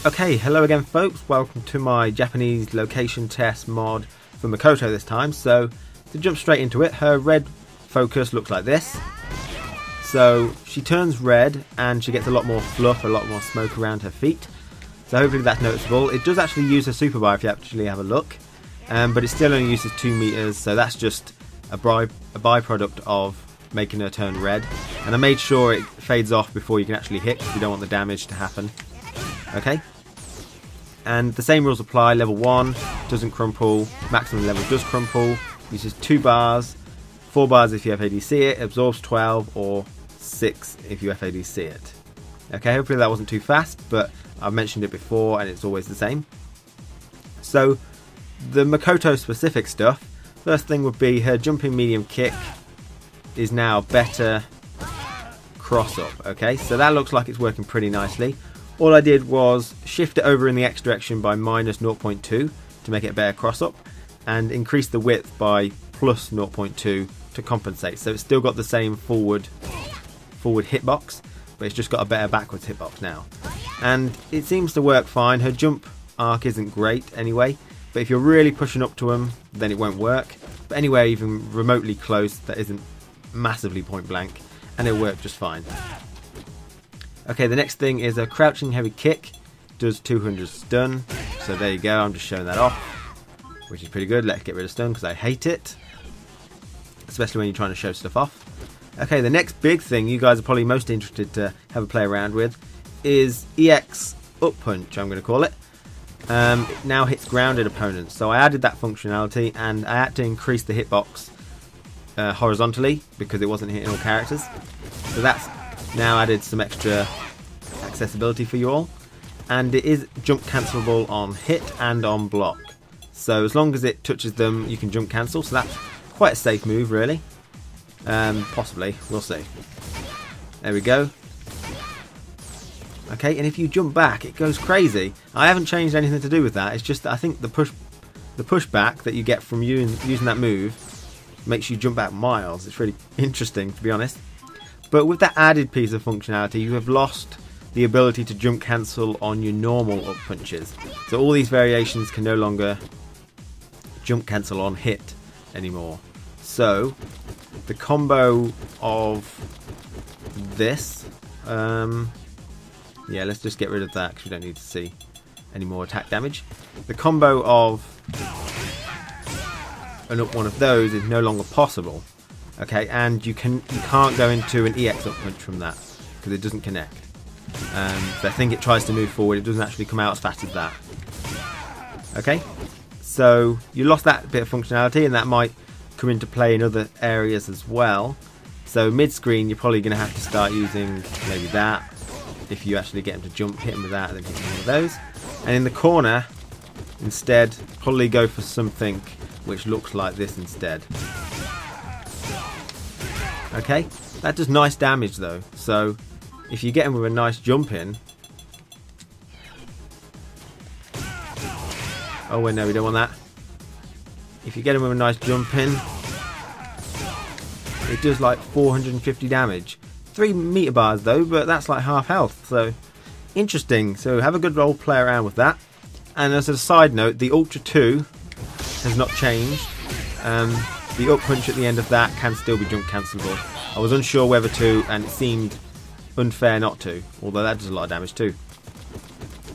Okay, hello again folks, welcome to my Japanese location test mod for Makoto this time. So, to jump straight into it, her red focus looks like this. So, she turns red and she gets a lot more fluff, a lot more smoke around her feet. So hopefully that's noticeable. It does actually use her super bar if you actually have a look. But it still only uses 2 meters, so that's just a byproduct of making her turn red. And I made sure it fades off before you can actually hit, because you don't want the damage to happen. Okay? And the same rules apply. Level 1 doesn't crumple, maximum level does crumple, uses 2 bars, 4 bars if you FADC it, absorbs 12, or 6 if you FADC it. Okay, hopefully that wasn't too fast, but I've mentioned it before and it's always the same. So, the Makoto specific stuff, first thing would be her jumping medium kick is now better cross up. Okay, so that looks like it's working pretty nicely. All I did was shift it over in the X direction by minus 0.2 to make it a better cross up, and increase the width by plus 0.2 to compensate. So it's still got the same forward hitbox, but it's just got a better backwards hitbox now. And it seems to work fine. Her jump arc isn't great anyway, but if you're really pushing up to him, then it won't work. But anywhere even remotely close that isn't massively point blank, and it'll work just fine. Okay, the next thing is a crouching heavy kick, does 200 stun, so there you go, I'm just showing that off, which is pretty good. Let's get rid of stun because I hate it, especially when you're trying to show stuff off. Okay, the next big thing you guys are probably most interested to have a play around with is EX up punch, I'm going to call it. It now hits grounded opponents, so I added that functionality and I had to increase the hitbox horizontally because it wasn't hitting all characters, so that's now added some extra accessibility for you all. And it is jump cancelable on hit and on block, so as long as it touches them you can jump cancel, so that's quite a safe move really. Possibly, we'll see. There we go. Okay, and if you jump back it goes crazy. I haven't changed anything to do with that, it's just that I think the pushback that you get from using that move makes you jump back miles. It's really interesting, to be honest. But with that added piece of functionality, you have lost the ability to jump cancel on your normal up punches. So all these variations can no longer jump cancel on hit anymore. So the combo of this, yeah, let's just get rid of that because we don't need to see any more attack damage. The combo of an up one of those is no longer possible. Okay, and you can't go into an EX up punch from that because it doesn't connect. So I think it tries to move forward, it doesn't actually come out as fast as that. Okay, so you lost that bit of functionality, and that might come into play in other areas as well. So mid screen you're probably going to have to start using maybe that if you actually get him to jump, hit him with that, and then hit him with those. And in the corner instead probably go for something which looks like this instead. Okay, that does nice damage though, so if you get him with a nice jump in... Oh wait, no, we don't want that. If you get him with a nice jump in, it does like 450 damage. 3 meter bars though, but that's like half health, so interesting. So have a good roll, play around with that. And as a side note, the Ultra 2 has not changed. The up punch at the end of that can still be jump cancelable. I was unsure whether to, and it seemed unfair not to, although that does a lot of damage too.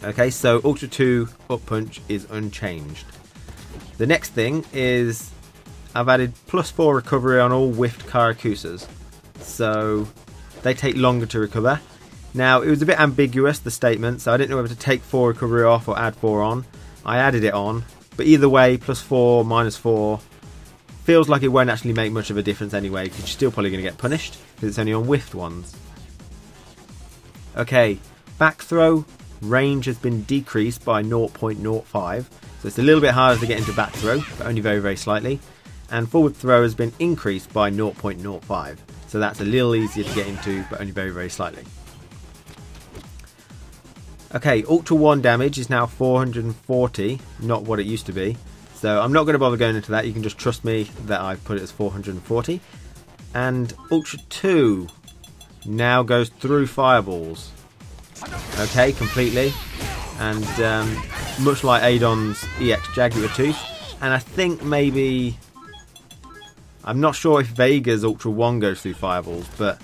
Okay, so Ultra 2 up punch is unchanged. The next thing is I've added +4 recovery on all whiffed Karakusas, so they take longer to recover. Now it was a bit ambiguous, the statement, so I didn't know whether to take 4 recovery off or add 4 on. I added it on, but either way, +4, -4, feels like it won't actually make much of a difference anyway, because you're still probably going to get punished because it's only on whiffed ones. Okay, back throw range has been decreased by 0.05, so it's a little bit harder to get into back throw, but only very, very slightly. And forward throw has been increased by 0.05, so that's a little easier to get into, but only very, very slightly. Okay, Ultra 1 damage is now 440, not what it used to be. So I'm not going to bother going into that, you can just trust me that I've put it as 440. And Ultra 2 now goes through fireballs. Okay, completely. and much like Adon's EX Jaguar Tooth. And I think maybe, I'm not sure if Vega's Ultra 1 goes through Fireballs, but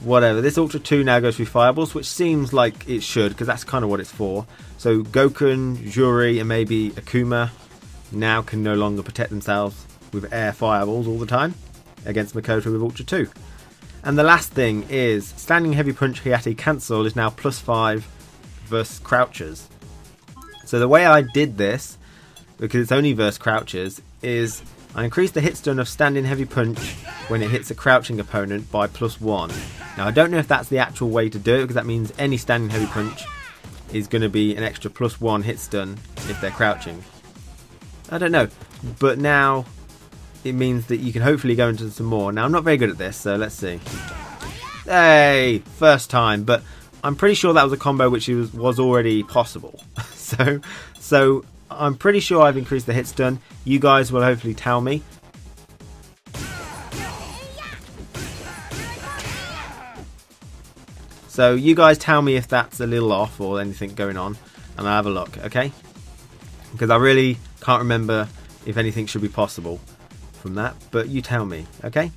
whatever. This Ultra 2 now goes through Fireballs, which seems like it should, because that's kind of what it's for. So Gokun, Juri, and maybe Akuma now can no longer protect themselves with air Fireballs all the time against Makoto with Ultra 2. And the last thing is, Standing Heavy Punch Hayate Cancel is now +5 versus Crouchers. So the way I did this, because it's only versus Crouchers, is I increased the hit stun of Standing Heavy Punch when it hits a crouching opponent by +1. Now I don't know if that's the actual way to do it, because that means any Standing Heavy Punch is going to be an extra +1 hit stun if they're crouching. I don't know, but now it means that you can hopefully go into some more. Now I'm not very good at this, so let's see. Hey, first time, but I'm pretty sure that was a combo which was already possible. so I'm pretty sure I've increased the hit stun. You guys will hopefully tell me. So you guys tell me if that's a little off or anything going on, and I'll have a look, okay? Because I really can't remember if anything should be possible from that, but you tell me, okay?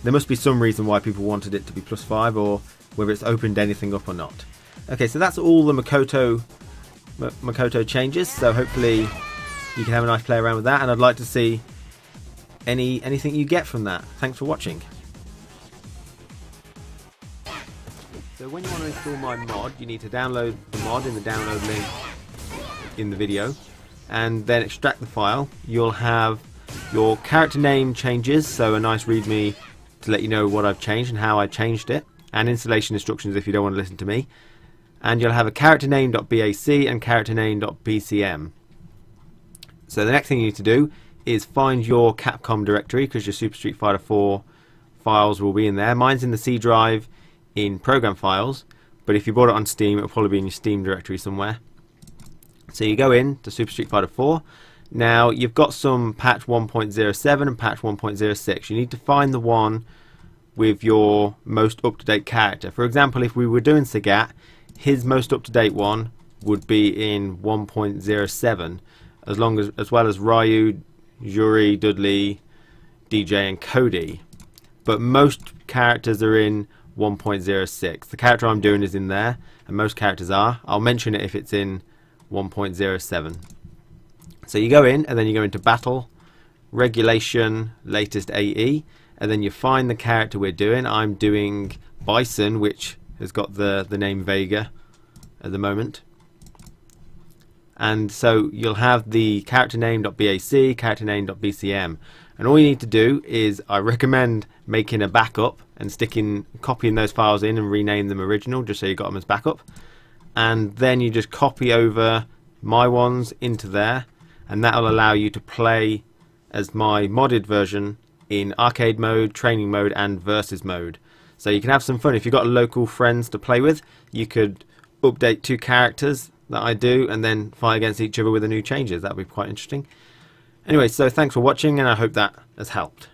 There must be some reason why people wanted it to be +5, or whether it's opened anything up or not. Okay, so that's all the Makoto changes, so hopefully you can have a nice play around with that, and I'd like to see anything you get from that. Thanks for watching. So when you want to install my mod, you need to download the mod in the download link in the video, and then extract the file. You'll have your character name changes, so a nice readme to let you know what I've changed and how I changed it, and installation instructions if you don't want to listen to me. And you'll have a character name.bac and character name.bcm. So the next thing you need to do is find your Capcom directory, because your Super Street Fighter 4 files will be in there. Mine's in the C drive in program files, but if you bought it on Steam, it'll probably be in your Steam directory somewhere. So you go in to Super Street Fighter 4. Now you've got some patch 1.07 and patch 1.06. You need to find the one with your most up-to-date character. For example, if we were doing Sagat, his most up-to-date one would be in 1.07, as well as Ryu, Juri, Dudley, DJ, and Cody. But most characters are in 1.06. The character I'm doing is in there, and most characters are. I'll mention it if it's in 1.07. So you go in, and then you go into Battle, Regulation, Latest AE, and then you find the character we're doing. I'm doing Bison, which has got the name Vega at the moment. And so you'll have the character name.bac, character name.bcm, and all you need to do is, I recommend making a backup and copying those files in and rename them original, just so you got them as backup. And then you just copy over my ones into there, and that'll allow you to play as my modded version in arcade mode, training mode, and versus mode. So you can have some fun. If you've got local friends to play with, you could update 2 characters that I do and then fight against each other with the new changes. That would be quite interesting. Anyway, so thanks for watching, and I hope that has helped.